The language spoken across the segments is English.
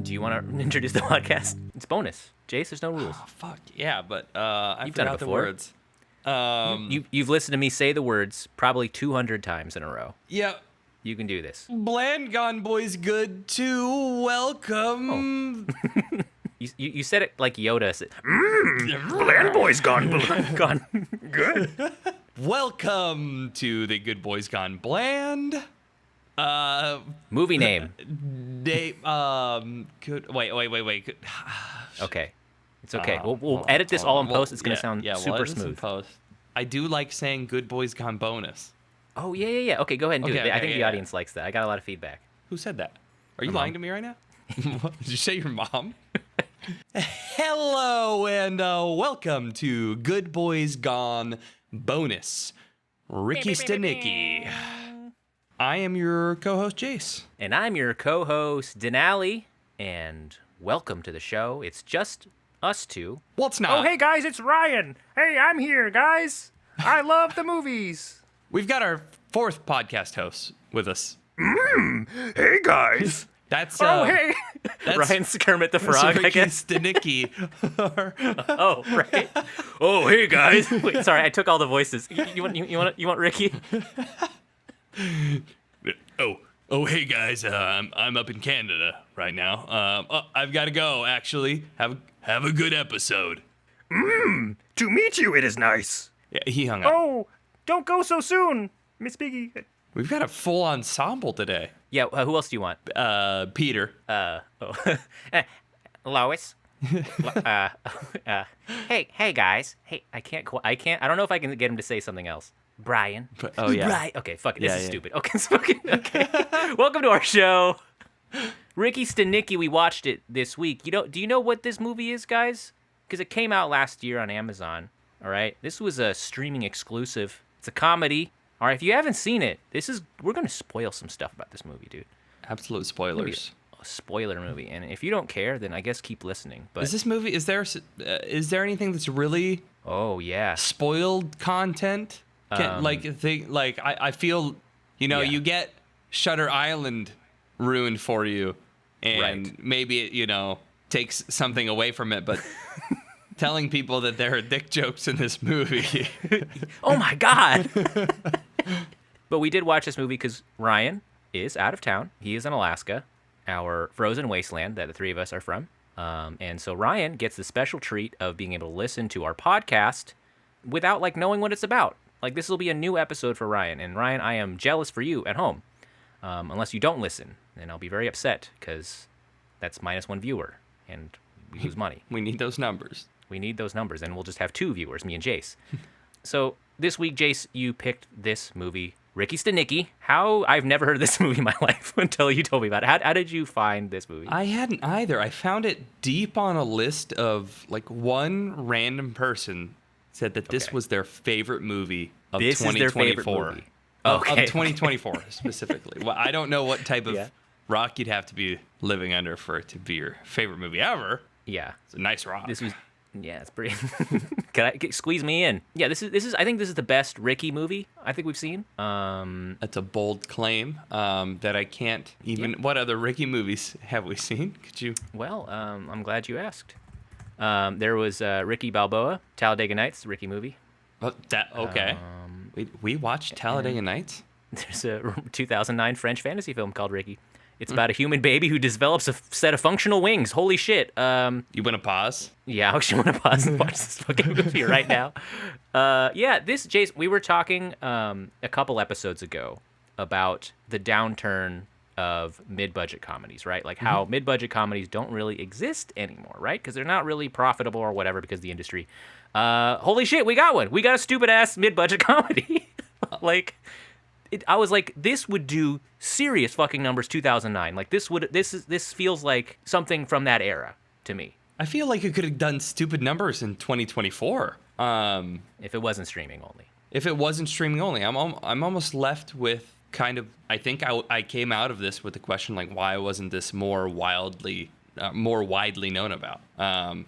Do you want to introduce the podcast? It's bonus. Jace, there's no rules. Oh, fuck yeah, but I You've done it forgot the before. words. You've listened to me say the words probably 200 times in a row. Yeah. You can do this. Bland Gone Boys Good to welcome. You said it like Yoda said. Bland Boys Gone Good. Welcome to the Good Boys Gone Bland. Movie name. Good. Wait. Good. Okay. It's okay. We'll edit this all in post. It's going to sound we'll super edit this in smooth. post. I do like saying Good Boys Gone Bonus. Oh, yeah. Okay, go ahead and do it. Okay, I think the yeah. audience likes that. I got a lot of feedback. Who said that? Are you My lying mom. to me right now? Did you say your mom? Hello and welcome to Good Boys Gone Bonus. Ricky Stanicky. I am your co-host Jace. And I'm your co-host, Denali. And welcome to the show. It's just us two. Well, it's not. Oh, hey, guys, it's Ryan. Hey, I'm here, guys. I love the movies. We've got our fourth podcast host with us. Hey, guys. That's Hey. that's Ryan's Kermit the Frog, Ricky I guess. Stanicky. Oh, right. Oh, hey, guys. Wait, sorry, I took all the voices. You want Ricky? Oh, hey guys, I'm up in Canada right now. I've got to go. Actually, have a good episode. To meet you, it is nice. Yeah, he hung up. Oh, don't go so soon, Miss Piggy. We've got a full ensemble today. Yeah, who else do you want? Peter. Lois. Hey guys. Hey, I don't know if I can get him to say something else. Brian. Oh, yeah. Brian. Okay, fuck it. This Yeah, is yeah. stupid. Okay. Welcome to our show. Ricky Stanicky, we watched it this week. Do you know what this movie is, guys? Because it came out last year on Amazon. All right. This was a streaming exclusive. It's a comedy. All right. If you haven't seen it, we're gonna spoil some stuff about this movie, dude. Absolute spoilers. A spoiler movie, and if you don't care, then I guess keep listening. But Is this movie? Is there anything that's really oh yeah, spoiled content? I feel, Yeah. you get Shutter Island ruined for you, and Right. maybe it takes something away from it, but telling people that there are dick jokes in this movie. oh my god. But we did watch this movie because Ryan is out of town. He is in Alaska, our frozen wasteland that the three of us are from. And so Ryan gets the special treat of being able to listen to our podcast without knowing what it's about. This will be a new episode for Ryan. And Ryan, I am jealous for you at home. Unless you don't listen, then I'll be very upset because that's -1 viewer and we lose money. We need those numbers. We need those numbers, and we'll just have 2 viewers, me and Jace. So this week, Jace, you picked this movie, Ricky Stanicky. I've never heard of this movie in my life until you told me about it. How did you find this movie? I hadn't either. I found it deep on a list of one random person said that this Okay. was their favorite movie of This is their 2024. favorite movie. Of Okay. 2024 specifically. Well, I don't know what type of Yeah. rock you'd have to be living under for it to be your favorite movie ever. Yeah, It's a nice rock. it's pretty. Squeeze me in? Yeah, this is. I think this is the best Ricky movie I think we've seen. That's a bold claim that I can't even. Yeah. What other Ricky movies have we seen? Could you? Well, I'm glad you asked. There was Ricky Balboa, Talladega Nights, Ricky movie. Oh, okay. We watched Talladega Nights. There's a 2009 French fantasy film called Ricky. It's about a human baby who develops a set of functional wings. Holy shit. You want to pause? Yeah, I actually want to pause and watch this fucking movie right now. Jace, we were talking a couple episodes ago about the downturn of mid-budget comedies, right? How mid-budget comedies don't really exist anymore, right? Because they're not really profitable or whatever because of the industry. Holy shit, we got one. We got a stupid-ass mid-budget comedy. I was like, this would do serious fucking numbers 2009. This feels like something from that era to me. I feel like it could have done stupid numbers in 2024. If it wasn't streaming only. If it wasn't streaming only, I'm almost left with kind of. I think I came out of this with the question why wasn't this more wildly more widely known about.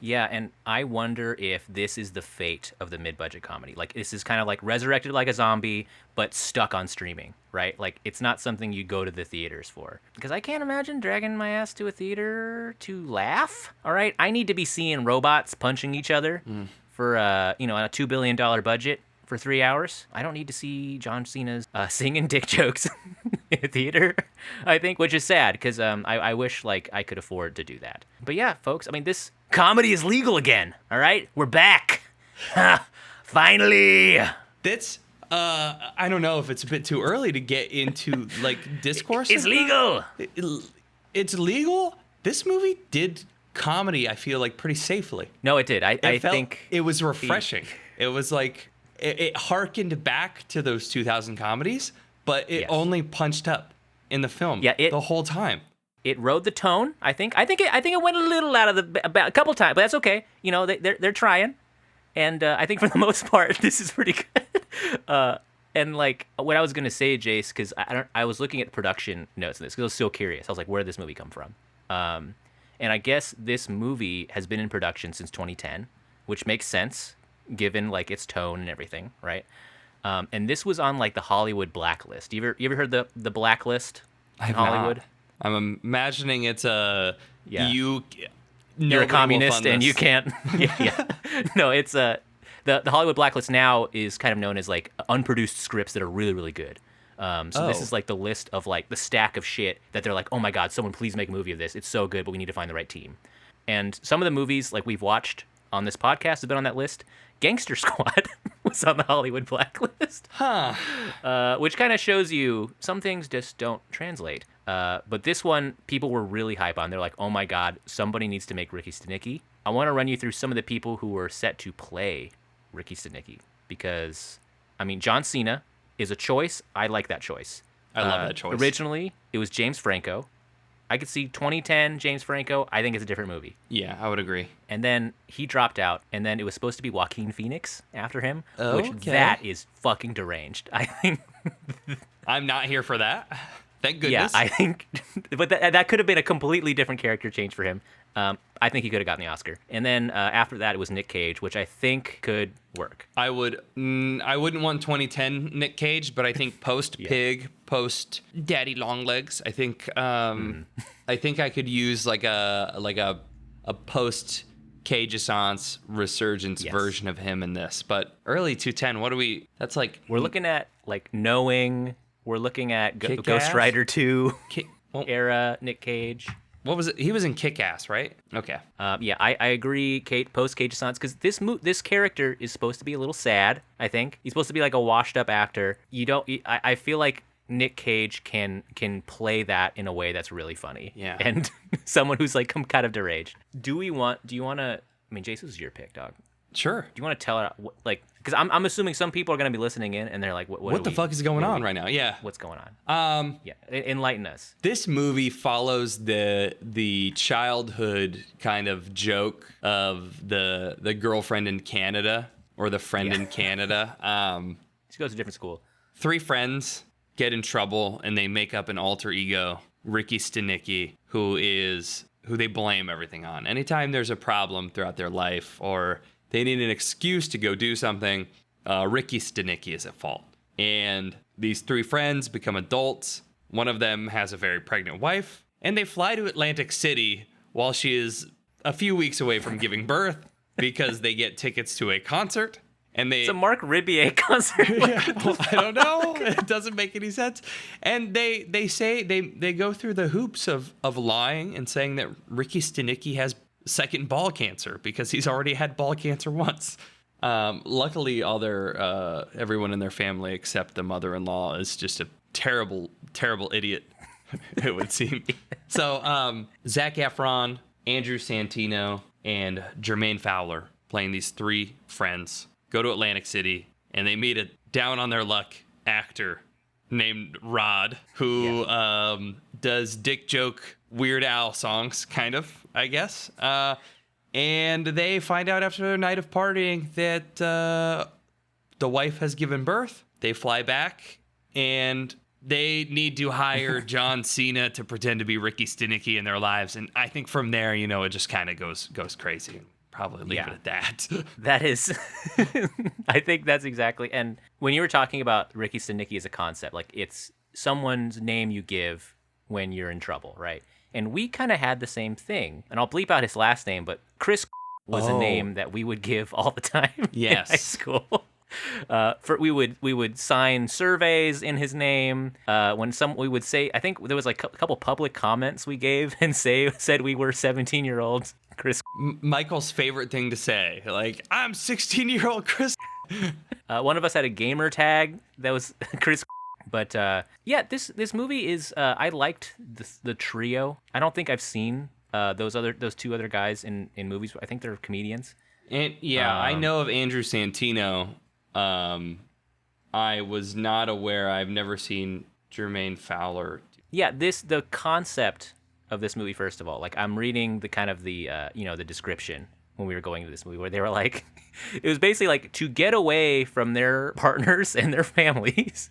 Yeah, and I wonder if this is the fate of the mid-budget comedy. Like, this is kind of like resurrected like a zombie, but stuck on streaming, right? Like, it's not something you go to the theaters for. Because I can't imagine dragging my ass to a theater to laugh, all right? I need to be seeing robots punching each other for, a $2 billion budget for 3 hours. I don't need to see John Cena's singing dick jokes in a theater, I think, which is sad because I wish like I could afford to do that. But yeah, folks, I mean, this comedy is legal again. All right, we're back. Finally. That's I don't know if it's a bit too early to get into like discourse. It's legal. It's legal. This movie did comedy, I feel like, pretty safely. No, it did. I think it was refreshing. It was like it harkened back to those 2000 comedies, but it only punched up in the film the whole time. It rode the tone, I think. I think it went a little out of a couple times, but that's okay. You know, they're trying, and I think for the most part, this is pretty good. And like what I was gonna say, Jace, because I was looking at production notes in this because I was so curious. I was like, where did this movie come from? And I guess this movie has been in production since 2010, which makes sense given like its tone and everything, right? And this was on like the Hollywood blacklist. You ever heard the blacklist in Hollywood? Not. I'm imagining it's a you're a communist and you can't. No, it's the Hollywood blacklist now is kind of known as like unproduced scripts that are really, really good. This is like the list of like the stack of shit that they're like, oh my God, someone please make a movie of this. It's so good, but we need to find the right team. And some of the movies like we've watched on this podcast have been on that list. Gangster Squad was on the Hollywood blacklist. Which kind of shows you some things just don't translate. But this one, people were really hype on. They're like, oh my God, somebody needs to make Ricky Stanicky. I want to run you through some of the people who were set to play Ricky Stanicky. Because, I mean, John Cena is a choice. I like that choice. I love that choice. Originally, it was James Franco. I could see 2010 James Franco. I think it's a different movie. Yeah, I would agree. And then he dropped out, and then it was supposed to be Joaquin Phoenix after him, which that is fucking deranged. I think. I'm not here for that. Thank goodness. Yeah, I think, but that could have been a completely different character change for him. I think he could have gotten the Oscar. And then after that, it was Nick Cage, which I think could work. I wouldn't want 2010 Nick Cage, but I think post Pig, post Daddy Longlegs, I think I think I could use like a post Cage-assance resurgence version of him in this. But early 210, what do we? That's like we're looking at like Knowing. We're looking at Ghost Rider 2 era Nick Cage. What was it? He was in Kick-Ass, right? Okay. Yeah, I agree. Post Cage-assance, because this character is supposed to be a little sad. I think he's supposed to be like a washed-up actor. I feel like Nick Cage can play that in a way that's really funny. Yeah. And someone who's like kind of deranged. Do you want to? I mean, Jace, this is your pick, dog. Sure. Do you want to tell her, like, because I'm assuming some people are going to be listening in and they're like, what the fuck is going on right now? Yeah. What's going on? Yeah. Enlighten us. This movie follows the childhood kind of joke of the girlfriend in Canada or the friend in Canada. She goes to a different school. 3 friends get in trouble and they make up an alter ego, Ricky Stanicky, who they blame everything on. Anytime there's a problem throughout their life or they need an excuse to go do something, Ricky Stanicky is at fault. And these 3 friends become adults. One of them has a very pregnant wife, and they fly to Atlantic City while she is a few weeks away from giving birth because they get tickets to a concert. And it's a Mark Ribier concert. I don't know. It doesn't make any sense. And they say they go through the hoops of lying and saying that Ricky Stanicky has second ball cancer because he's already had ball cancer once. Luckily, everyone in their family except the mother-in-law is just a terrible, terrible idiot, it would seem. So Zach Efron, Andrew Santino, and Jermaine Fowler playing these 3 friends go to Atlantic City, and they meet a down-on-their-luck actor named Rod, who does dick joke Weird Al songs, kind of, I guess. And they find out after a night of partying that the wife has given birth. They fly back, and they need to hire John Cena to pretend to be Ricky Stanicky in their lives. And I think from there, it just kind of goes crazy. Probably leave it at that. That is, I think that's exactly. And when you were talking about Ricky Stanicky as a concept, like it's someone's name you give when you're in trouble, right? And we kind of had the same thing. And I'll bleep out his last name, but Chris was a name that we would give all the time in high school. We would sign surveys in his name. We would say, I think there was like a couple public comments we gave and said we were 17-year-olds. Chris. Michael's favorite thing to say, like, I'm 16-year-old Chris. One of us had a gamer tag that was Chris. But this movie is. I liked the trio. I don't think I've seen those two other guys in movies. I think they're comedians. And I know of Andrew Santino. I was not aware. I've never seen Jermaine Fowler. Yeah, the concept of this movie, first of all, like I'm reading the kind of the description when we were going to this movie, where they were like, it was basically like to get away from their partners and their families.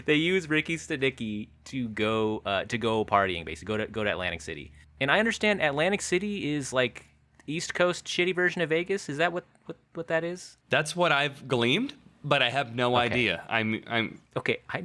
They use Ricky Stanicky to go partying, basically go to Atlantic City. And I understand Atlantic City is like East Coast shitty version of Vegas. Is that what that is? That's what I've gleaned, but I have no idea. I'm okay. I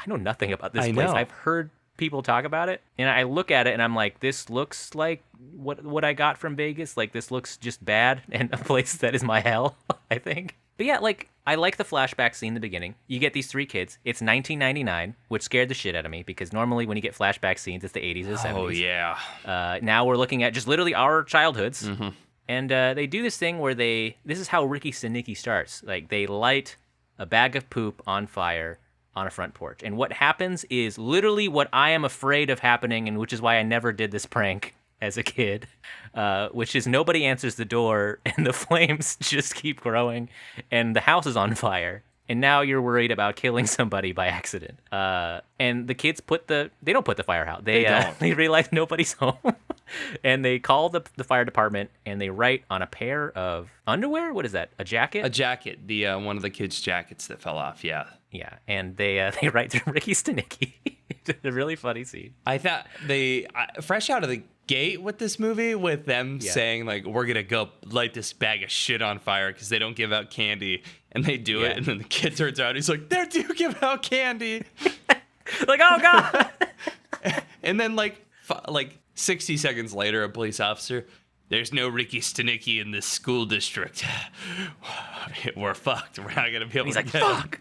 know nothing about this place. I've heard people talk about it, and I look at it and I'm like, this looks like what I got from Vegas. Like this looks just bad and a place that is my hell, I think. But yeah, like I like the flashback scene in the beginning. You get these three kids. It's 1999, which scared the shit out of me because normally when you get flashback scenes, it's the 80s or 70s. Oh yeah. Now we're looking at just literally our childhoods. Mm-hmm. And they do this thing where this is how Ricky Stanicky starts. Like they light a bag of poop on fire on a front porch. And what happens is literally what I am afraid of happening, and which is why I never did this prank as a kid, which is nobody answers the door and the flames just keep growing and the house is on fire. And now you're worried about killing somebody by accident. And the kids they don't put the fire out. They realize nobody's home. And they call the fire department and they write on a pair of underwear. What is that? A jacket? A jacket. The one of the kids' jackets that fell off. Yeah. Yeah. And they write to Ricky Stanicky. It's a really funny scene. I thought fresh out of the gate with this movie, with them saying like, we're gonna go light this bag of shit on fire because they don't give out candy, and they do it, and then the kid turns out, he's like, they do give out candy. Like, oh god. And then like 60 seconds later, a police officer, there's no Ricky Stanicky in this school district. We're fucked. We're not gonna be able He's to like, get fuck.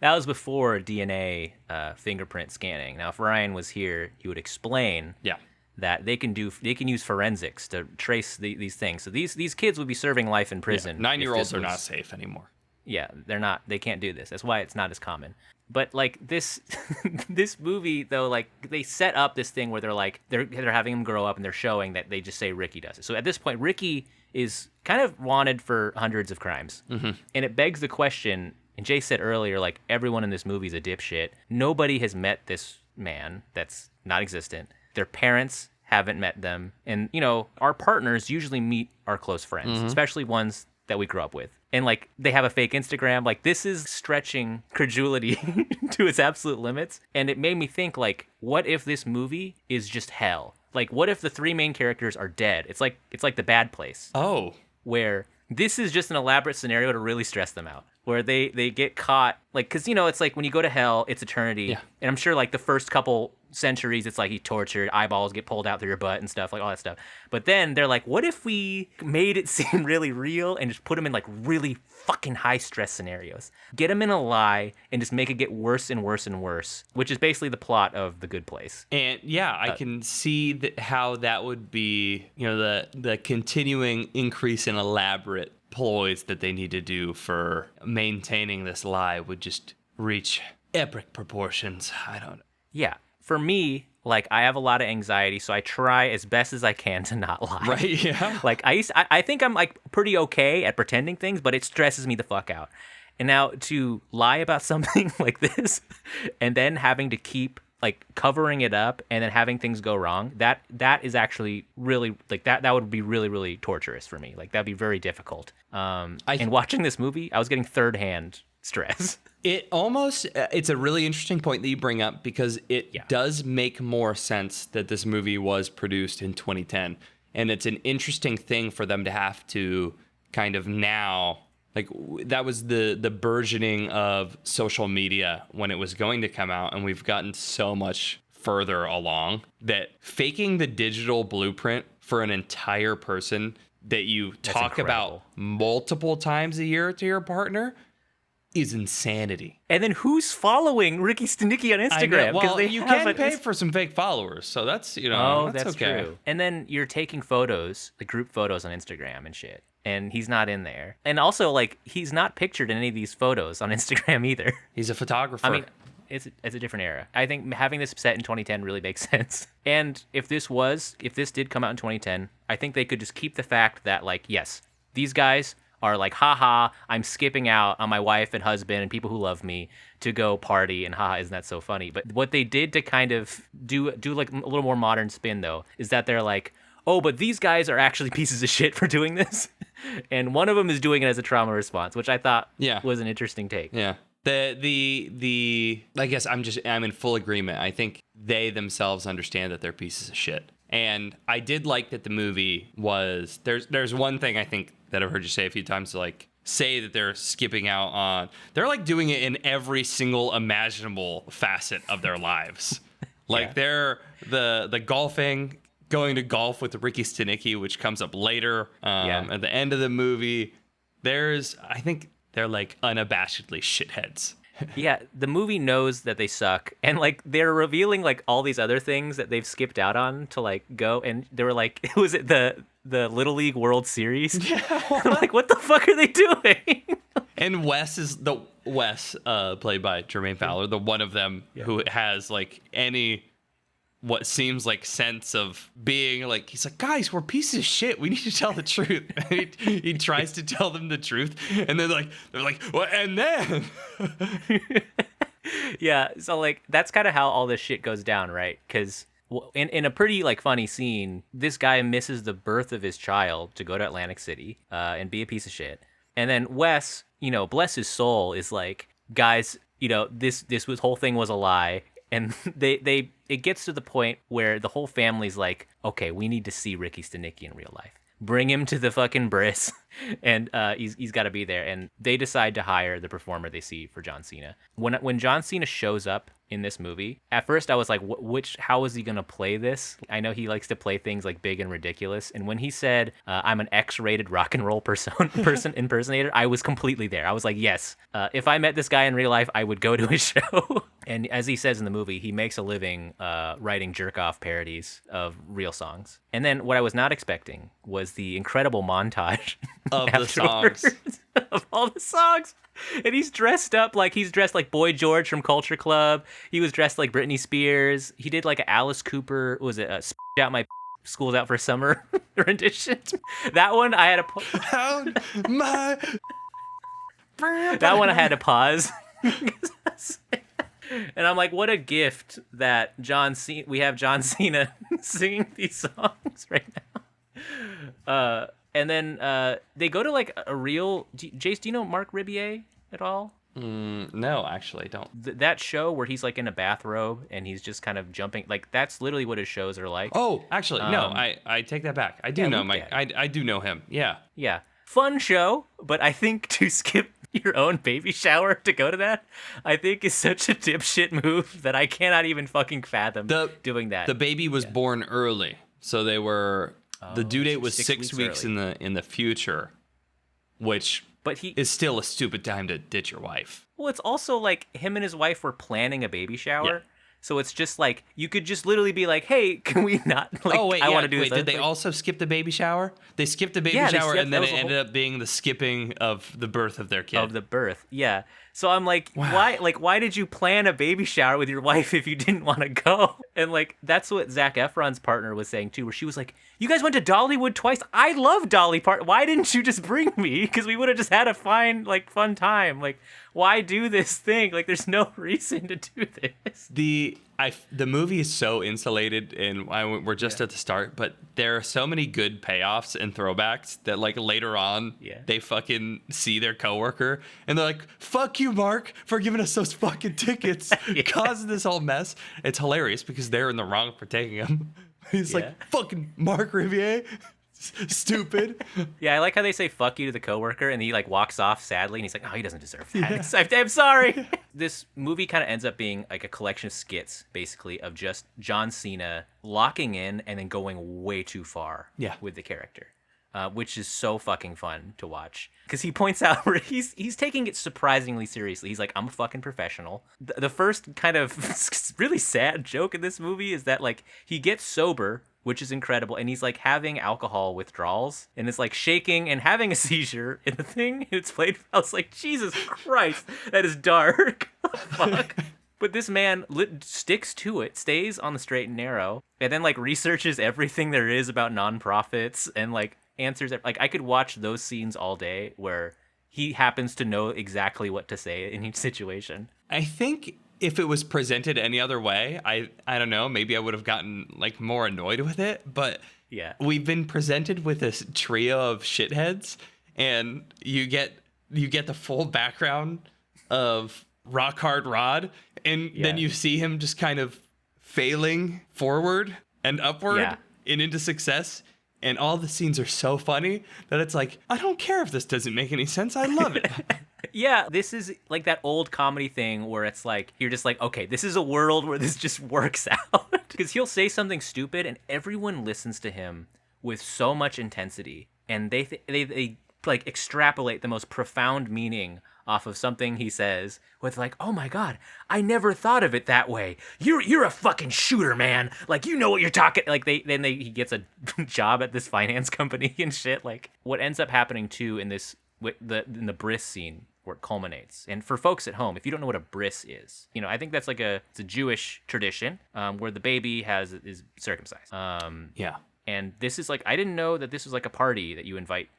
That was before DNA fingerprint scanning. Now, if Ryan was here, he would explain that they can use forensics to trace these things. So these kids would be serving life in prison. 9-year-olds are not safe anymore. Yeah, they're not. They can't do this. That's why it's not as common. But like this movie though, like they set up this thing where they're having him grow up and they're showing that they just say Ricky does it. So at this point, Ricky is kind of wanted for hundreds of crimes, and it begs the question. And Jay said earlier, like everyone in this movie is a dipshit. Nobody has met this man that's not existent. Their parents haven't met them, and our partners usually meet our close friends, especially ones that we grew up with. And like they have a fake Instagram. Like this is stretching credulity to its absolute limits. And it made me think, like, what if this movie is just hell? Like, what if the three main characters are dead? It's like The Bad Place. Oh, where this is just an elaborate scenario to really stress them out. Where they get caught, like, because it's like when you go to hell, it's eternity. Yeah. And I'm sure like the first couple centuries, it's like you tortured, eyeballs get pulled out through your butt and stuff, like all that stuff. But then they're like, what if we made it seem really real and just put them in like really fucking high stress scenarios? Get them in a lie and just make it get worse and worse and worse, which is basically the plot of The Good Place. And yeah, I can see how that would be, the continuing increase in elaborate ploys that they need to do for maintaining this lie would just reach epic proportions. I don't know. Yeah. For me, like, I have a lot of anxiety, so I try as best as I can to not lie. Right, yeah. Like, I think I'm, like, pretty okay at pretending things, but it stresses me the fuck out. And now to lie about something like this and then having to keep, like, covering it up and then having things go wrong, that is actually really, like, that would be really, really torturous for me. Like, that'd be very difficult. And watching this movie, I was getting third-hand stress. It's a really interesting point that you bring up because it does make more sense that this movie was produced in 2010. And it's an interesting thing for them to have to kind of now, like that was the burgeoning of social media when it was going to come out. And we've gotten so much further along that faking the digital blueprint for an entire person that you talk about multiple times a year to your partner is insanity. And then who's following Ricky Stanicky on Instagram? Well, you can pay for some fake followers, so that's, that's okay. True. And then you're taking photos, the group photos on Instagram and shit, and he's not in there. And also, like, he's not pictured in any of these photos on Instagram either. He's a photographer. I mean, it's a different era. I think having this set in 2010 really makes sense. And if this did come out in 2010, I think they could just keep the fact that, like, yes, these guys are like, haha, I'm skipping out on my wife and husband and people who love me to go party, and haha, isn't that so funny? But what they did to kind of do like a little more modern spin, though, is that they're like, oh, but these guys are actually pieces of shit for doing this. And one of them is doing it as a trauma response, which I thought was an interesting take. Yeah. The I guess I'm in full agreement. I think they themselves understand that they're pieces of shit. And I did like that the movie was, there's one thing I think that I've heard you say a few times, like say that they're skipping out on, they're like doing it in every single imaginable facet of their lives. Like they're the golfing, going to golf with Ricky Stanicky, which comes up later at the end of the movie. I think they're like unabashedly shitheads. Yeah, the movie knows that they suck, and like they're revealing like all these other things that they've skipped out on to like go, and they were like, was it the Little League World Series? Yeah. I'm like, what the fuck are they doing? And Wes, played by Jermaine Fowler, the one of them who has like what seems like sense of being like, he's like, guys, we're pieces of shit. We need to tell the truth. he tries to tell them the truth, and they're like, well, and then. Yeah, so like that's kind of how all this shit goes down, right? Because in a pretty like funny scene, this guy misses the birth of his child to go to Atlantic City and be a piece of shit, and then Wes, bless his soul, is like, guys, this whole thing was a lie. And it gets to the point where the whole family's like, okay, we need to see Ricky Stanicky in real life. Bring him to the fucking bris, and he's got to be there. And they decide to hire the performer they see for John Cena. When John Cena shows up in this movie, at first I was like, how is he gonna play this? I know he likes to play things like big and ridiculous. And when he said, I'm an X-rated rock and roll person impersonator, I was completely there. I was like, yes, if I met this guy in real life, I would go to his show. And as he says in the movie, he makes a living writing jerk-off parodies of real songs. And then what I was not expecting was the incredible montage of the songs. Of all the songs. And he's dressed like Boy George from Culture Club. He was dressed like Britney Spears. He did like an Alice Cooper, out my school's out for summer rendition. That one I had that one I had to pause. And I'm like, what a gift that we have John Cena singing these songs right now. And then they go to like a real... Jace, do you know Mark Ribier at all? No, actually, I don't. That show where he's like in a bathrobe and he's just kind of jumping, like that's literally what his shows are like. Oh, actually, no, I take that back. I do know I do know him. Yeah. Yeah. Fun show, but I think to skip your own baby shower to go to that, I think is such a dipshit move that I cannot even fucking fathom doing that. The baby was born early, so they were... the due date was 6 weeks in the future, which is still a stupid time to ditch your wife. Well, it's also like him and his wife were planning a baby shower. Yeah. So it's just like, you could just literally be like, hey, can we not? Like, I want to do this. Did they also skip the baby shower? They skipped the baby shower, and then it ended up being the skipping of the birth of their kid. Of the birth, yeah. So I'm like, wow. Why did you plan a baby shower with your wife if you didn't want to go? And like, that's what Zach Efron's partner was saying too, where she was like, you guys went to Dollywood twice. I love Dolly Parton. Why didn't you just bring me? Because we would have just had a fun time. Like, why do this thing? Like, there's no reason to do this. the movie is so insulated, and we're just at the start, but there are so many good payoffs and throwbacks that like later on, they fucking see their coworker and they're like, "Fuck you, Mark, for giving us those fucking tickets, causing this whole mess." It's hilarious because they're in the wrong for taking them. He's like, "Fucking Mark Riviere." Stupid. Yeah, I like how they say "fuck you" to the coworker, and he like walks off sadly, and he's like, "Oh, he doesn't deserve that. I'm sorry." This movie kind of ends up being like a collection of skits, basically, of just John Cena locking in and then going way too far with the character, which is so fucking fun to watch. Because he points out where he's taking it surprisingly seriously. He's like, "I'm a fucking professional." The first kind of really sad joke in this movie is that like he gets sober, which is incredible. And he's like having alcohol withdrawals and it's like shaking and having a seizure in the thing. It's played. I was like, Jesus Christ, that is dark. Fuck. But this man sticks to it, stays on the straight and narrow, and then like researches everything there is about nonprofits and like answers. Like I could watch those scenes all day where he happens to know exactly what to say in each situation. I think if it was presented any other way, I don't know, maybe I would have gotten like more annoyed with it, but we've been presented with this trio of shitheads, and you get the full background of Rock Hard Rod, and then you see him just kind of failing forward and upward and into success, and all the scenes are so funny that it's like, I don't care if this doesn't make any sense, I love it. Yeah, this is like that old comedy thing where it's like, you're just like, okay, this is a world where this just works out. Because he'll say something stupid and everyone listens to him with so much intensity. And they like extrapolate the most profound meaning off of something he says with like, "Oh my God, I never thought of it that way. You're a fucking shooter, man. Like, you know what you're talking." Like he gets a job at this finance company and shit. Like what ends up happening too in the bris scene, where it culminates. And for folks at home, if you don't know what a bris is, I think that's like it's a Jewish tradition where the baby is circumcised. And this is like, I didn't know that this was like a party that you invite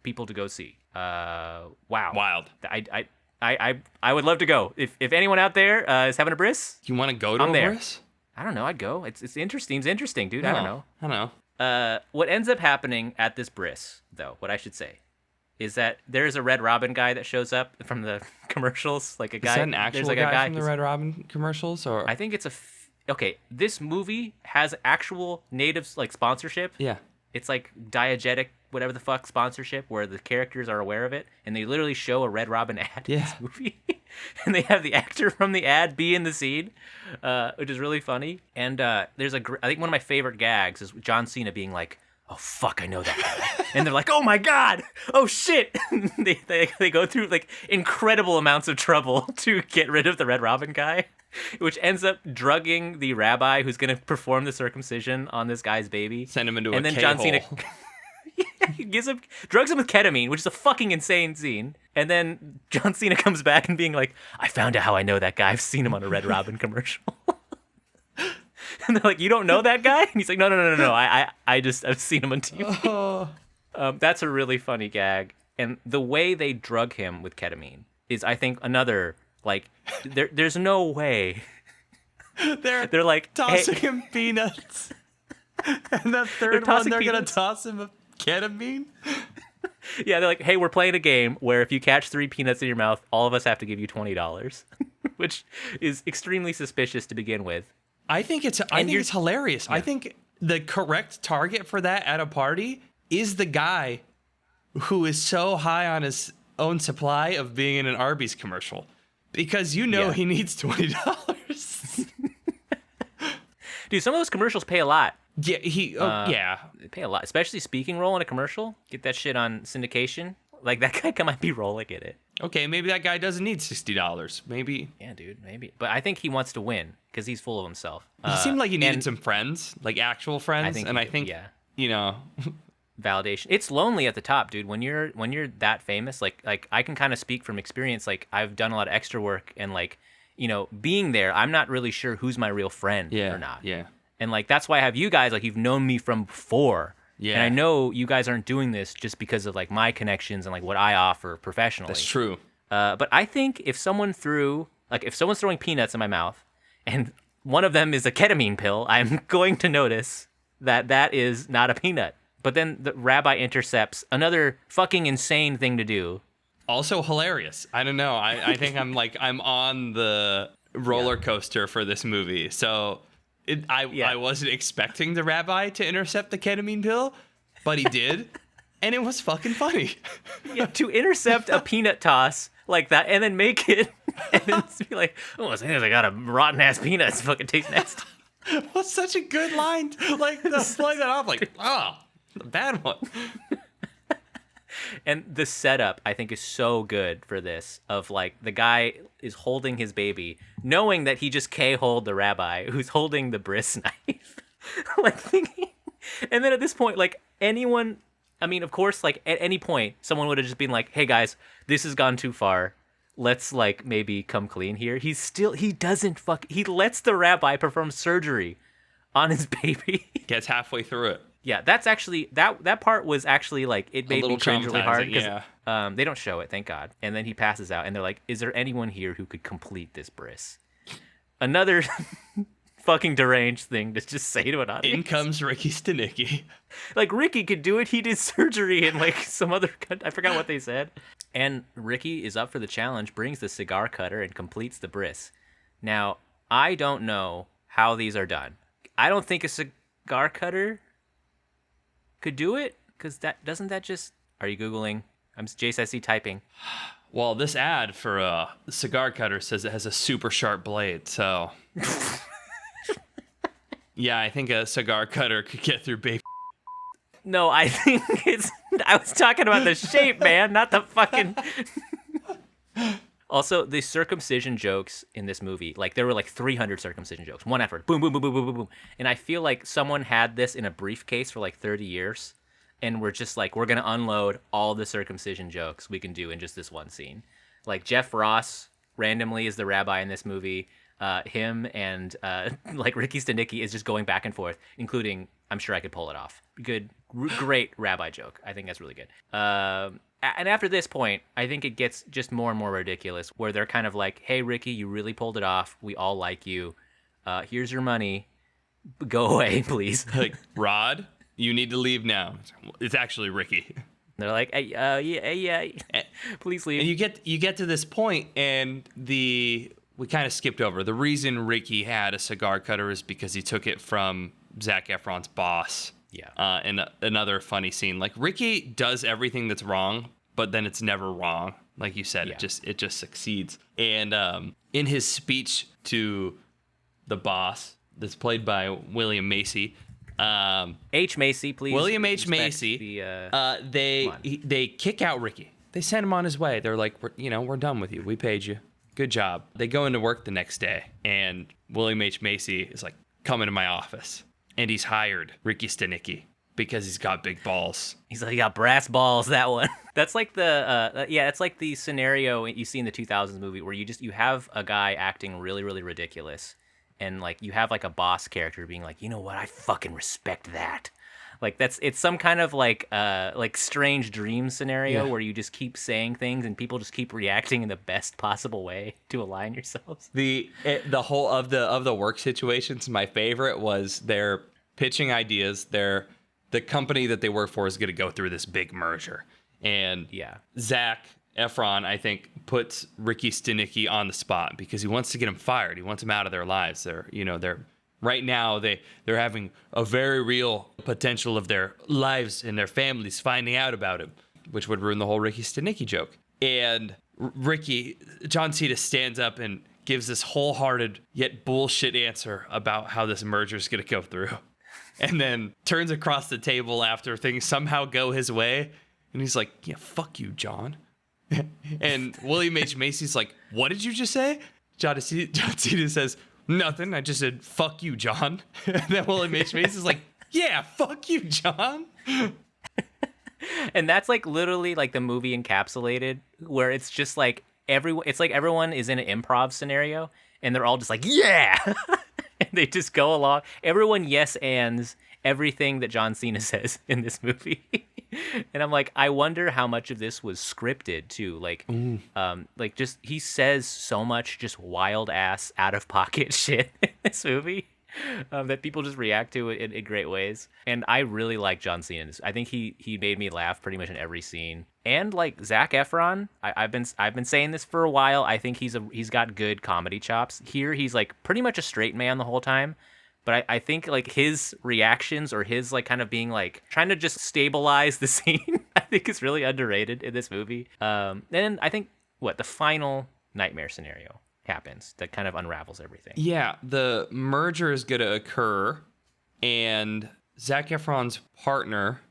people to go see. Wow. Wild. I would love to go. If anyone out there is having a bris, you want to go to a bris? I don't know. I'd go. It's interesting. It's interesting, dude. I don't know. What ends up happening at this bris, though, what I should say, is that there's a Red Robin guy that shows up from the commercials, like a guy. Is that an actual like guy from the Red Robin commercials, or? I think it's okay. This movie has actual native like sponsorship. Yeah. It's like diegetic, whatever the fuck sponsorship, where the characters are aware of it, and they literally show a Red Robin ad in this movie, and they have the actor from the ad be in the scene, which is really funny. And there's I think one of my favorite gags is John Cena being like, "Oh fuck, I know that guy," and they're like, "Oh my God, oh shit!" they go through like incredible amounts of trouble to get rid of the Red Robin guy, which ends up drugging the rabbi who's going to perform the circumcision on this guy's baby. Send him into and a then K-hole. John Cena drugs him with ketamine, which is a fucking insane scene. And then John Cena comes back and being like, "I found out how I know that guy. I've seen him on a Red Robin commercial." And they're like, "You don't know that guy?" And he's like, No. I've seen him on TV. That's a really funny gag. And the way they drug him with ketamine is, I think, another, like, there's no way. They're like tossing him peanuts. And the third one, they're going to toss him a ketamine? Yeah, they're like, "Hey, we're playing a game where if you catch 3 peanuts in your mouth, all of us have to give you $20. Which is extremely suspicious to begin with. I think it's hilarious. Yeah. I think the correct target for that at a party is the guy who is so high on his own supply of being in an Arby's commercial, because he needs $20. Dude, some of those commercials pay a lot. Yeah, they pay a lot, especially speaking role in a commercial. Get that shit on syndication. Like, that guy might be rolling in it. Okay, maybe that guy doesn't need $60. Maybe. Yeah, dude, maybe. But I think he wants to win because he's full of himself. He seemed like he needed some friends, like actual friends. I think validation. It's lonely at the top, dude. When you're that famous, like I can kind of speak from experience. Like, I've done a lot of extra work, and like, being there, I'm not really sure who's my real friend or not. Yeah. And like, that's why I have you guys. Like, you've known me from before. Yeah. And I know you guys aren't doing this just because of like my connections and like what I offer professionally. That's true. But I think if someone's throwing peanuts in my mouth and one of them is a ketamine pill, I'm going to notice that that is not a peanut. But then the rabbi intercepts another fucking insane thing to do. Also hilarious. I don't know. I think I'm on the roller coaster for this movie. So I wasn't expecting the rabbi to intercept the ketamine pill, but he did. And it was fucking funny. Yeah, to intercept a peanut toss like that and then make it and then be like, oh, as soon as I got a rotten ass peanut, it's fucking tastes nasty. What's such a good line? Like, to play that off, like, oh, the bad one. And the setup, I think, is so good for this. Of like, the guy is holding his baby, knowing that he just K-holed the rabbi who's holding the bris knife. Like, thinking. And then at this point, like, anyone, I mean, of course, like, at any point, someone would have just been like, hey, guys, this has gone too far. Let's, like, maybe come clean here. He lets the rabbi perform surgery on his baby. Gets halfway through it. Yeah, that's actually, that part was actually, like, it made me cringe really hard. Yeah. They don't show it, thank God. And then he passes out, and they're like, is there anyone here who could complete this bris? Another fucking deranged thing to just say to an audience. In comes Ricky Stanicky. Like, Ricky could do it. He did surgery in, like, some other, I forgot what they said. And Ricky is up for the challenge, brings the cigar cutter, and completes the bris. Now, I don't know how these are done. I don't think a cigar cutter could do it, because doesn't that just... Are you Googling? Jace, I see typing. Well, this ad for a cigar cutter says it has a super sharp blade, so... Yeah, I think a cigar cutter could get through baby. No, I think it's... I was talking about the shape, man, not the fucking... Also, the circumcision jokes in this movie, like, there were like 300 circumcision jokes, one after, boom, boom, boom, boom, boom, boom, boom. And I feel like someone had this in a briefcase for like 30 years, and we're just like, we're going to unload all the circumcision jokes we can do in just this one scene. Like, Jeff Ross randomly is the rabbi in this movie. Him and like Ricky Stanicky is just going back and forth, including, I'm sure I could pull it off. Great rabbi joke. I think that's really good. And after this point, I think it gets just more and more ridiculous, where they're kind of like, hey, Ricky, you really pulled it off. We all like you. Here's your money. Go away, please. Like, Rod, you need to leave now. It's actually Ricky. They're like, hey, yeah, please leave. And you get to this point, and we kind of skipped over. The reason Ricky had a cigar cutter is because he took it from Zach Efron's boss. Yeah. And another funny scene, like, Ricky does everything that's wrong, but then it's never wrong. Like you said, Yeah. it just succeeds. And in his speech to the boss, that's played by William Macy. H. Macy, please. William H. respect Macy. They kick out Ricky. They send him on his way. They're like, we're done with you. We paid you. Good job. They go into work the next day, and William H. Macy is like, come into my office. And he's hired Ricky Stanicky because he's got big balls. He's like, he got brass balls, that one. That's like it's like the scenario you see in the 2000s movie where you have a guy acting really, really ridiculous. And like, you have like a boss character being like, you know what? I fucking respect that. Like, it's some kind of like strange dream scenario where you just keep saying things and people just keep reacting in the best possible way to align yourselves. The whole of the work situations, my favorite was they're pitching ideas. The company that they work for is going to go through this big merger, and Zach Efron, I think, puts Ricky Stanicky on the spot because he wants to get him fired. He wants him out of their lives. They're right now they're having a very real potential of their lives and their families finding out about him, which would ruin the whole Ricky Stanicky joke. And John Cena stands up and gives this wholehearted yet bullshit answer about how this merger is going to go through. And then turns across the table after things somehow go his way. And he's like, yeah, fuck you, John. And William H. Macy's like, what did you just say? John Cena says, nothing. I just said, fuck you, John. And then William H. Macy's like, yeah, fuck you, John. And that's like literally like the movie encapsulated, where it's just like everyone is in an improv scenario and they're all just like, yeah. And they just go along. Everyone yes ands everything that John Cena says in this movie. And I'm like, I wonder how much of this was scripted too. Like just he says so much just wild ass out of pocket shit in this movie. That people just react to it in great ways. And I really like John Cena. I think he made me laugh pretty much in every scene. And like Zach Efron, I've been saying this for a while. I think he's got good comedy chops. Here he's like pretty much a straight man the whole time. But I think like his reactions or his like kind of being like trying to just stabilize the scene, I think is really underrated in this movie. And I think the final nightmare scenario happens that kind of unravels everything. Yeah, the merger is going to occur, and Zac Efron's partner,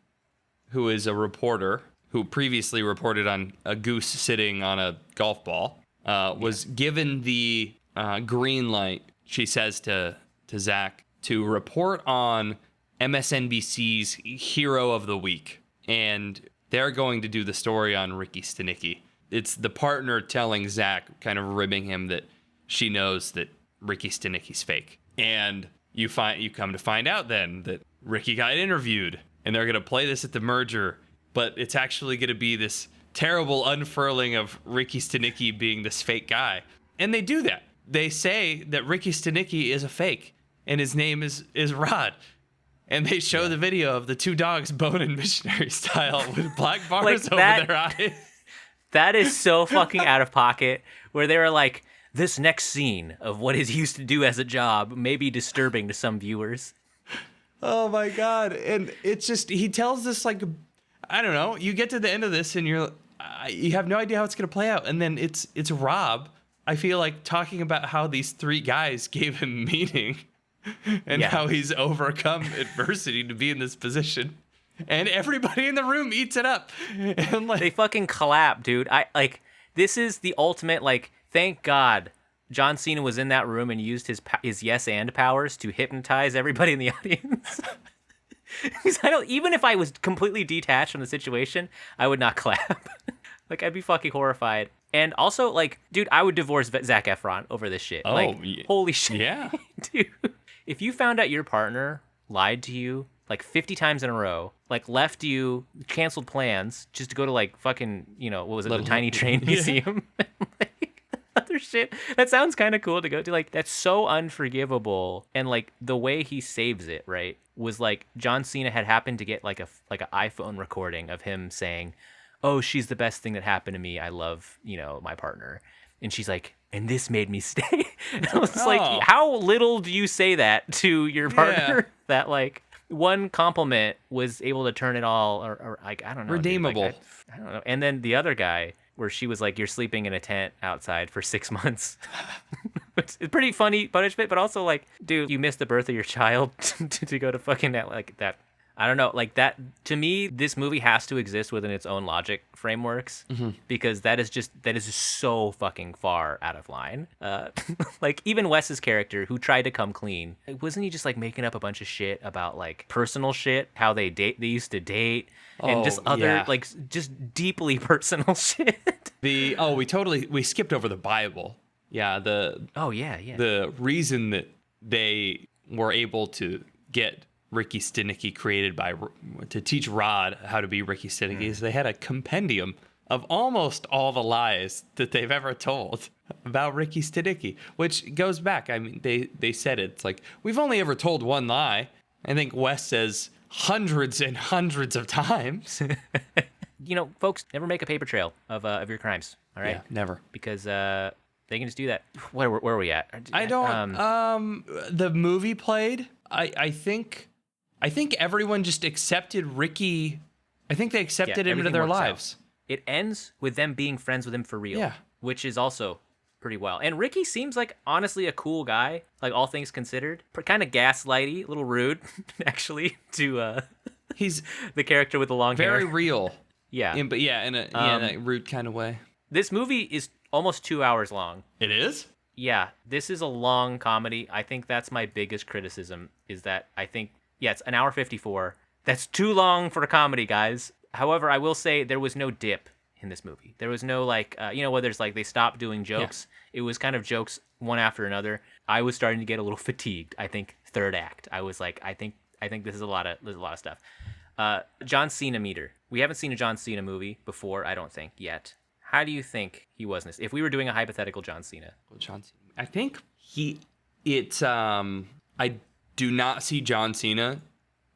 who is a reporter who previously reported on a goose sitting on a golf ball, was given the green light, she says to Zach, to report on MSNBC's Hero of the Week. And they're going to do the story on Ricky Stanicky. It's the partner telling Zach, kind of ribbing him that she knows that Ricky Stanicky's fake. And you come to find out then that Ricky got interviewed, and they're going to play this at the merger, but it's actually going to be this terrible unfurling of Ricky Stanicky being this fake guy. And they do that. They say that Ricky Stanicky is a fake, and his name is Rod. And they show the video of the two dogs boning missionary style with black bars over their eyes. That is so fucking out of pocket, where they were like, this next scene of what he used to do as a job may be disturbing to some viewers. Oh my God. And it's just, he tells this like, I don't know, you get to the end of this and you have no idea how it's going to play out. And then it's Rob, I feel like, talking about how these three guys gave him meaning and how he's overcome adversity to be in this position. And everybody in the room eats it up. And like, they fucking clap, dude. This is the ultimate, like, thank God John Cena was in that room and used his yes and powers to hypnotize everybody in the audience. Because even if I was completely detached from the situation, I would not clap. Like, I'd be fucking horrified. And also, like, dude, I would divorce Zac Efron over this shit. Oh, like, yeah. Holy shit. Yeah. Dude, if you found out your partner lied to you like 50 times in a row, like left you, canceled plans just to go to like fucking, what was it, the Tiny Train Museum? Like, other shit. That sounds kind of cool to go to. Like, that's so unforgivable. And like the way he saves it, right, was like John Cena had happened to get like an iPhone recording of him saying, "Oh, she's the best thing that happened to me. I love, my partner." And she's like, "And this made me stay." And I was like, how little do you say that to your partner that like one compliment was able to turn it all, or like, I don't know. Redeemable. Dude, I don't know. And then the other guy, where she was like, "You're sleeping in a tent outside for 6 months." It's a pretty funny punishment, but also like, dude, you missed the birth of your child to go to fucking that. I don't know, like that, to me, this movie has to exist within its own logic frameworks, because that is just so fucking far out of line. Like, even Wes's character, who tried to come clean, wasn't he just like making up a bunch of shit about like personal shit, how they used to date, and just other like just deeply personal shit. We skipped over the Bible. Yeah, the reason that they were able to get Ricky Stanicky created to teach Rod how to be Ricky Stanicky is they had a compendium of almost all the lies that they've ever told about Ricky Stanicky, which goes back. I mean, they said it. It's like, we've only ever told one lie. I think Wes says hundreds and hundreds of times. Folks, never make a paper trail of your crimes. All right, yeah, never, because they can just do that. Where are we at? I don't. The movie played. I think everyone just accepted Ricky. I think they accepted him into their lives. It ends with them being friends with him for real, which is also pretty wild. And Ricky seems like, honestly, a cool guy, like all things considered. Kind of gaslighty, a little rude, actually, to he's the character with the long hair. Very real. Yeah. In a rude kind of way. This movie is almost 2 hours long. It is? Yeah, this is a long comedy. I think that's my biggest criticism, is that I think, it's an hour 54. That's too long for a comedy, guys. However, I will say there was no dip in this movie. There was no like, where there's like, they stopped doing jokes. Yeah. It was kind of jokes one after another. I was starting to get a little fatigued. I think third act, I was like, I think this is there's a lot of stuff. John Cena meter. We haven't seen a John Cena movie before, I don't think, yet. How do you think he was in this? If we were doing a hypothetical John Cena. Well, John Cena. I think I do not see John Cena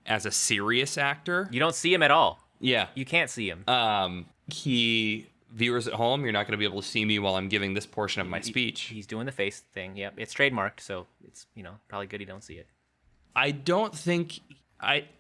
as a serious actor. You don't see him at all. Yeah. You can't see him. Viewers at home, you're not going to be able to see me while I'm giving this portion of my speech. He's doing the face thing. Yep, it's trademarked, so it's probably good you don't see it. I don't think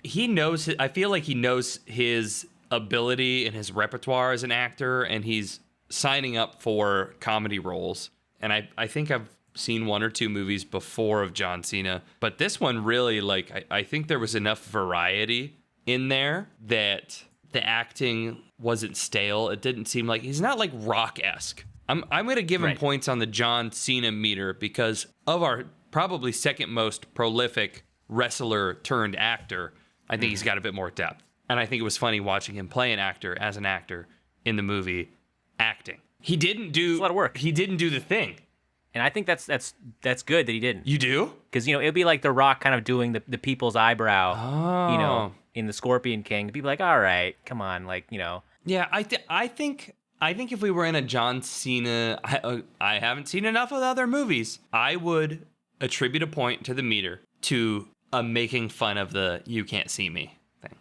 he knows. I feel like he knows his ability and his repertoire as an actor, and he's signing up for comedy roles. And I think I've seen one or two movies before of John Cena, but this one really, like, I think there was enough variety in there that the acting wasn't stale. It didn't seem like he's not like Rock-esque. I'm going to give him points on the John Cena meter because of our probably second most prolific wrestler turned actor. I think he's got a bit more depth. And I think it was funny watching him play an actor as an actor in the movie acting. He didn't do it's a lot of work. He didn't do the thing. And I think that's good that he didn't. You do? Because, it'd be like The Rock kind of doing the people's eyebrow, in The Scorpion King. People like, all right, come on, Yeah, I think if we were in a John Cena, I haven't seen enough of the other movies, I would attribute a point to the meter to making fun of the "you can't see me" thing.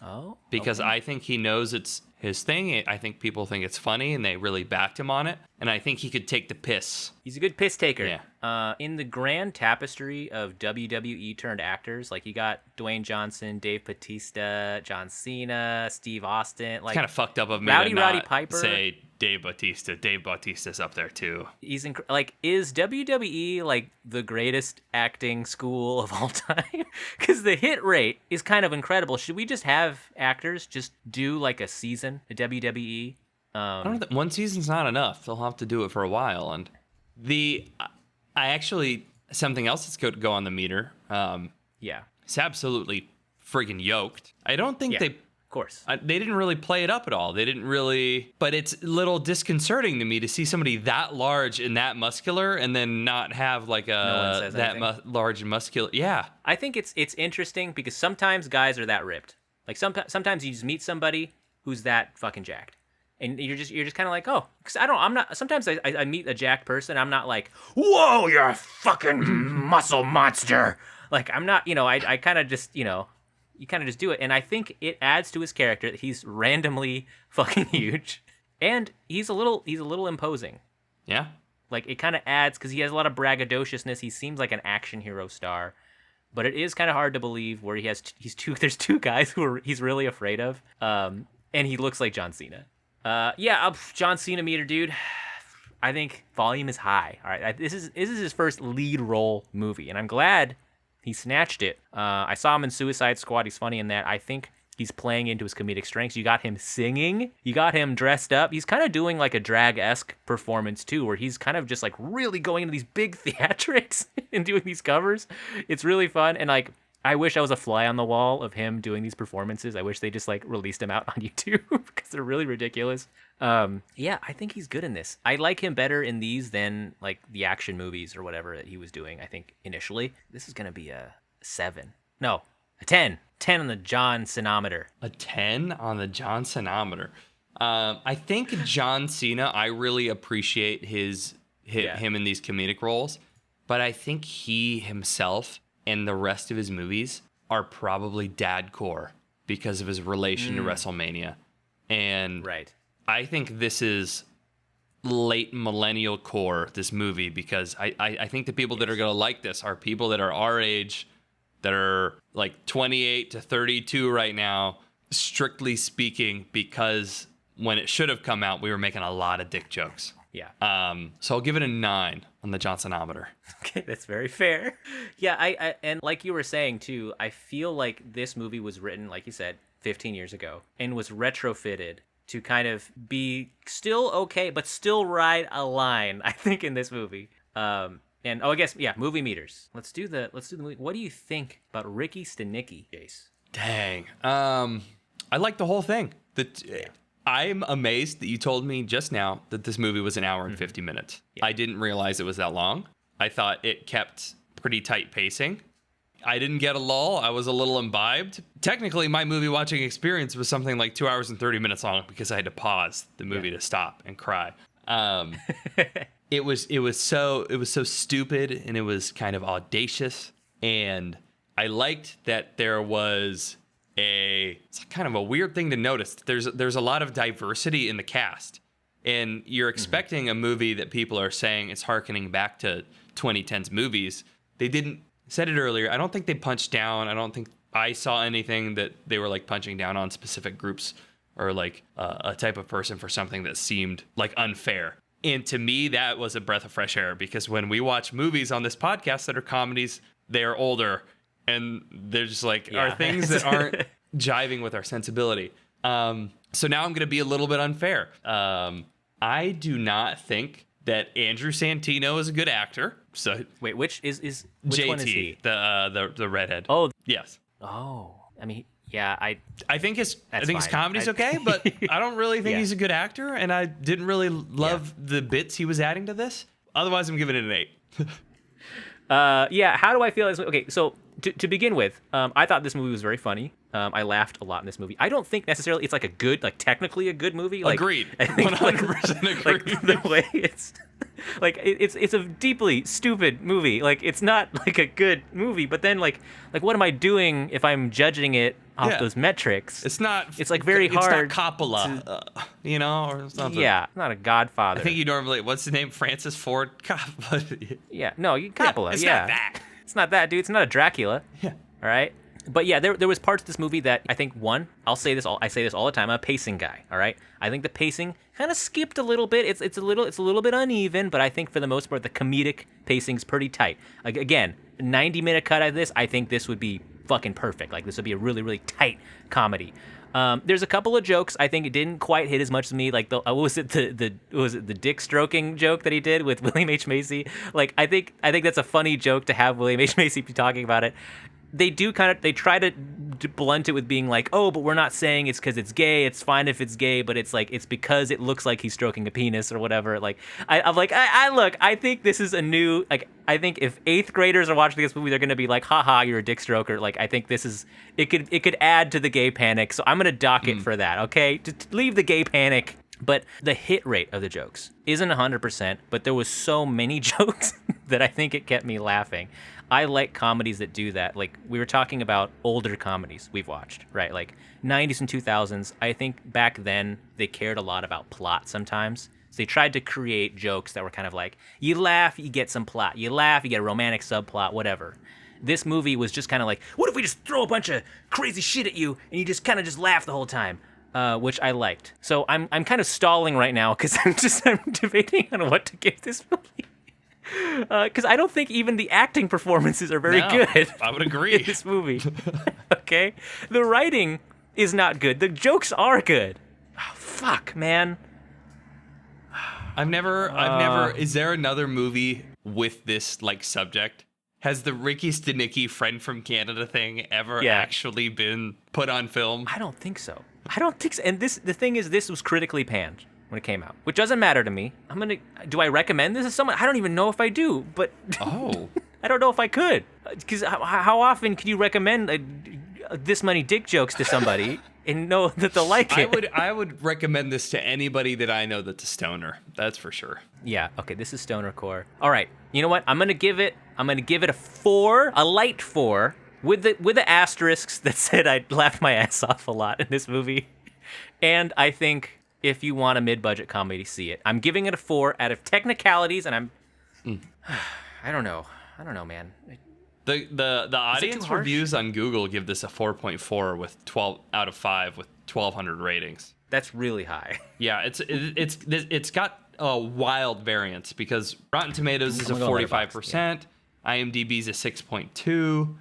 Oh, because I think he knows it's his thing. I think people think it's funny, and they really backed him on it. And I think he could take the piss. He's a good piss taker. Yeah. In the grand tapestry of WWE turned actors, like you got Dwayne Johnson, Dave Bautista, John Cena, Steve Austin. Like it's kind of fucked up of me Rowdy to not Piper. Say Dave Bautista. Dave Bautista's up there too. He's is WWE like the greatest acting school of all time? Because the hit rate is kind of incredible. Should we just have actors just do like a season at WWE? I don't think one season's not enough. They'll have to do it for a while. And something else that's going to go on the meter. It's absolutely friggin' yoked. I don't think of course. They didn't really play it up at all. They didn't really, but it's a little disconcerting to me to see somebody that large and that muscular and then not have like large and muscular. Yeah. I think it's interesting because sometimes guys are that ripped. Like sometimes you just meet somebody who's that fucking jacked. And you're just kind of like, oh, because I'm not. Sometimes I meet a jacked person, I'm not like, whoa, you're a fucking muscle monster. Like I'm not, I kind of just, you kind of just do it. And I think it adds to his character that he's randomly fucking huge, and he's a little imposing. Yeah. Like it kind of adds because he has a lot of braggadociousness. He seems like an action hero star, but it is kind of hard to believe where there's two guys who he's really afraid of, and he looks like John Cena. John Cena meter, dude. I think volume is high. All right, this is his first lead role movie, and I'm glad he snatched it. I saw him in Suicide Squad. He's funny in that. I think he's playing into his comedic strengths. You got him singing. You got him dressed up. He's kind of doing like a drag-esque performance too, where he's kind of just like really going into these big theatrics and doing these covers. It's really fun, and like I wish I was a fly on the wall of him doing these performances. I wish they just like released him out on YouTube because they're really ridiculous. I think he's good in this. I like him better in these than like the action movies or whatever that he was doing. I think initially this is going to be a 7. No, a 10. 10 on the John Cenometer. A 10 on the John Cenometer. I think John Cena, I really appreciate him in these comedic roles, but I think he himself and the rest of his movies are probably dadcore because of his relation to WrestleMania. And I think this is late millennial core, this movie, because I think the people that are going to like this are people that are our age, that are like 28 to 32 right now, strictly speaking, because when it should have come out, we were making a lot of dick jokes. Yeah. So I'll give it a 9 on the Johnsonometer. Okay, that's very fair. Yeah, I and like you were saying too, I feel like this movie was written, like you said, 15 years ago and was retrofitted to kind of be still okay, but still ride a line, I think, in this movie. Movie meters. Let's do the movie. What do you think about Ricky Stanicky, Jace? Dang. I like the whole thing. I'm amazed that you told me just now that this movie was an hour and 50 minutes. Yeah. I didn't realize it was that long. I thought it kept pretty tight pacing. I didn't get a lull. I was a little imbibed. Technically, my movie watching experience was something like 2 hours and 30 minutes long because I had to pause the movie to stop and cry. It was so stupid, and it was kind of audacious, and I liked that there was it's kind of a weird thing to notice. There's a lot of diversity in the cast, and you're expecting a movie that people are saying is harkening back to 2010s movies. They didn't. Said it earlier. I don't think they punched down. I don't think I saw anything that they were like punching down on specific groups or like a type of person for something that seemed like unfair. And to me, that was a breath of fresh air, because when we watch movies on this podcast that are comedies, they are older, and they're just like are things that aren't jiving with our sensibility. So now I'm going to be a little bit unfair. I do not think that Andrew Santino is a good actor. So wait, which JT, one is he? The redhead. Oh, yes. Oh, I mean, yeah, I think his fine. comedy's okay, but I don't really think he's a good actor, and I didn't really love the bits he was adding to this. Otherwise, I'm giving it an 8. How do I feel? Okay, so to begin with, I thought this movie was very funny. I laughed a lot in this movie. I don't think necessarily it's like a good, like technically a good movie. Like, agreed. I think 100% agreed. Like the way it's like it's a deeply stupid movie. Like it's not like a good movie. But then like what am I doing if I'm judging it off those metrics? It's not. It's like very hard. It's not Coppola, or something. Yeah, not a Godfather. I think you normally. What's the name? Francis Ford Coppola. Yeah, no, Coppola. It's not that. It's not that, dude. It's not a Dracula. Yeah. All right. But yeah, there was parts of this movie that I think, one, I say this all the time, I'm a pacing guy, all right? I think the pacing kind of skipped a little bit. It's a little bit uneven, but I think for the most part the comedic pacing's pretty tight. Like again, 90-minute cut out of this, I think this would be fucking perfect. Like this would be a really, really tight comedy. There's a couple of jokes I think it didn't quite hit as much as me. Like the dick stroking joke that he did with William H. Macy? Like I think that's a funny joke to have William H. Macy be talking about it. They try to blunt it with being like, oh, but we're not saying it's because it's gay. It's fine if it's gay, but it's like it's because it looks like he's stroking a penis or whatever. Like I think this is a new, like, I think if 8th graders are watching this movie, they're gonna be like, haha, you're a dick stroker. Like I think this is it could add to the gay panic. So I'm gonna dock it for that. Okay, to leave the gay panic. But the hit rate of the jokes isn't 100%, but there was so many jokes that I think it kept me laughing. I like comedies that do that. Like we were talking about older comedies we've watched, right? Like 90s and 2000s. I think back then they cared a lot about plot sometimes. So they tried to create jokes that were kind of like, you laugh, you get some plot. You laugh, you get a romantic subplot, whatever. This movie was just kind of like, what if we just throw a bunch of crazy shit at you and you just kind of just laugh the whole time? Which I liked. So I'm kind of stalling right now because I'm debating on what to give this movie. Because I don't think even the acting performances are very good. I would agree. In this movie. Okay? The writing is not good. The jokes are good. Oh, fuck, man. I've never. Is there another movie with this like subject? Has the Ricky Stanicky friend from Canada thing ever actually been put on film? I don't think so. And the thing is, this was critically panned when it came out, which doesn't matter to me. Do I recommend this to someone? I don't even know if I do, but I don't know if I could. Because how often can you recommend this many dick jokes to somebody and know that they'll like it? I would recommend this to anybody that I know that's a stoner. That's for sure. Yeah. Okay. This is stoner core. All right. You know what? I'm gonna give it a 4, a light 4. With the asterisks that said I laughed my ass off a lot in this movie. And I think if you want a mid-budget comedy, see it. I'm giving it a 4 out of technicalities, and I don't know, man. The audience reviews on Google give this a 4.4 with 12 out of 5 with 1,200 ratings. That's really high. Yeah, it's got a wild variance because Rotten Tomatoes is a 45%, IMDb's a 6.2.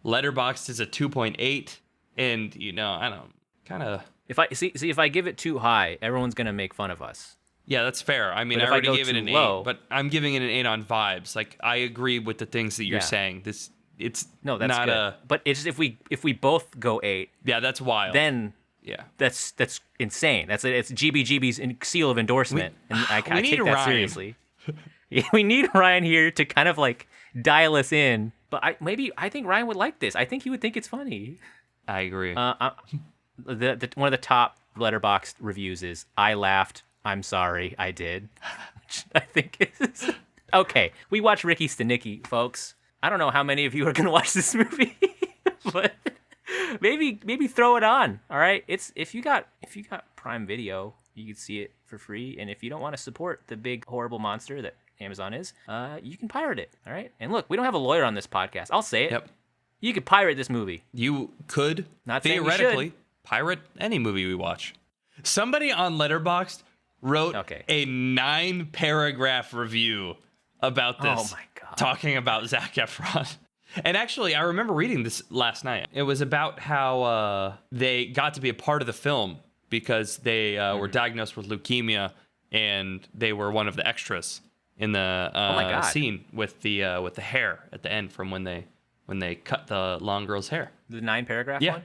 Letterboxd is a 2.8, and I don't kind of. If I give it too high, everyone's gonna make fun of us. Yeah, that's fair. I mean, I already gave it an 8, but I'm giving it an 8 on vibes. Like I agree with the things that you're saying. That's that's not good. But it's if we both go 8. Yeah, that's wild. Then that's insane. It's GBGB's seal of endorsement, and I take that seriously. We need Ryan here to kind of like dial us in. But I think Ryan would like this. I think he would think it's funny. I agree. One of the top Letterboxd reviews is, "I laughed. I'm sorry, I did." Which I think is okay. We watch Ricky Stanicky, folks. I don't know how many of you are gonna watch this movie, but maybe throw it on. All right, it's if you got Prime Video, you can see it for free. And if you don't want to support the big horrible monster that Amazon is, you can pirate it. All right. And look, we don't have a lawyer on this podcast. I'll say it. Yep. You could pirate this movie. You could Not saying we theoretically pirate any movie we watch. Somebody on Letterboxd wrote a 9-paragraph review about this. Oh my God. Talking about Zach Efron. And actually, I remember reading this last night. It was about how they got to be a part of the film because they were diagnosed with leukemia, and they were one of the extras in the scene with the hair at the end from when they cut the long girl's hair. The 9-paragraph Yeah. one?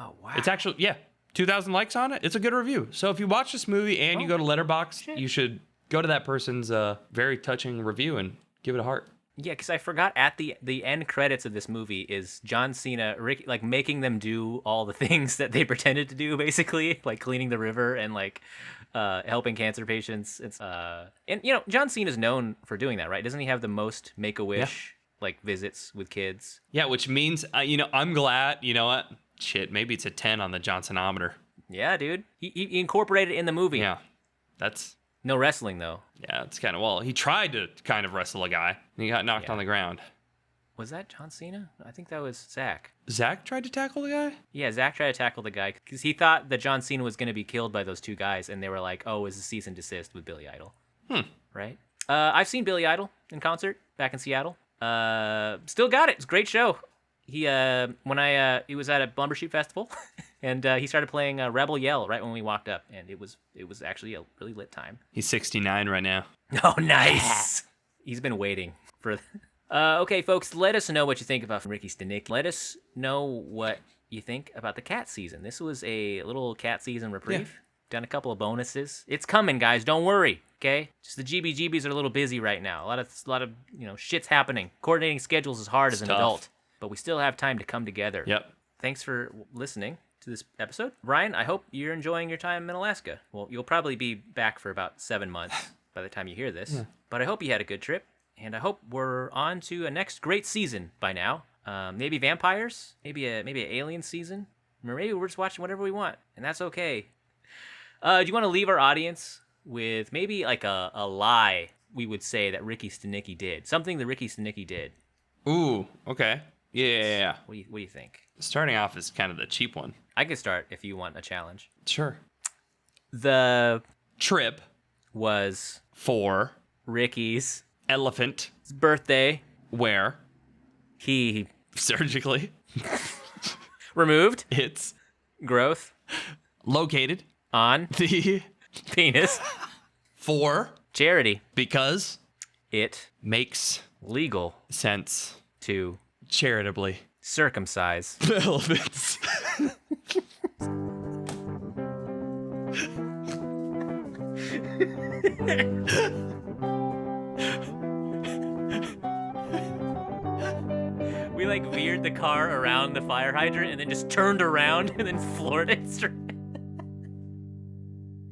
Oh, wow. It's actually 2,000 likes on it. It's a good review. So if you watch this movie and you go to Letterboxd, you should go to that person's very touching review and give it a heart. Yeah, because I forgot at the end credits of this movie is John Cena, Ricky, like making them do all the things that they pretended to do, basically, like cleaning the river and like helping cancer patients. It's and you know, John Cena's known for doing that, right? Doesn't he have the most Make-A-Wish like visits with kids? Yeah, which means I'm glad. You know what? Shit, maybe it's a 10 on the Johnsonometer. Yeah, dude, he incorporated it in the movie. Yeah, that's. No wrestling, though. Yeah, it's kind of, well, he tried to kind of wrestle a guy, and he got knocked on the ground. Was that John Cena? I think that was Zach. Zach tried to tackle the guy? Yeah, Zach tried to tackle the guy because he thought that John Cena was going to be killed by those two guys, and they were like, oh, it was a cease and desist with Billy Idol. Right? I've seen Billy Idol in concert back in Seattle. Still got it. It's a great show. He was at a Bumbershoot Festival, and he started playing Rebel Yell right when we walked up, and it was actually a really lit time. He's 69 right now. Oh, nice. He's been waiting for. Okay, folks, let us know what you think about Ricky Stanicky. Let us know what you think about the cat season. This was a little cat season reprieve. Yeah. Done a couple of bonuses. It's coming, guys. Don't worry. Okay, just the GBGBs are a little busy right now. A lot of shit's happening. Coordinating schedules is hard as an adult. But we still have time to come together. Yep. Thanks for listening to this episode. Ryan, I hope you're enjoying your time in Alaska. Well, you'll probably be back for about 7 months by the time you hear this. Yeah. But I hope you had a good trip. And I hope we're on to a next great season by now. Maybe vampires. Maybe an alien season. Or maybe we're just watching whatever we want. And that's okay. Do you want to leave our audience with maybe like a lie we would say that Ricky Stanicky did? Something that Ricky Stanicky did. Ooh, okay. Yeah. What do you think? Starting off is kind of the cheap one. I can start if you want a challenge. Sure. The trip was for Ricky's elephant birthday, where he surgically removed its growth located on the penis for charity because it makes legal sense to charitably circumcise elephants. We like veered the car around the fire hydrant and then just turned around and then floored it straight.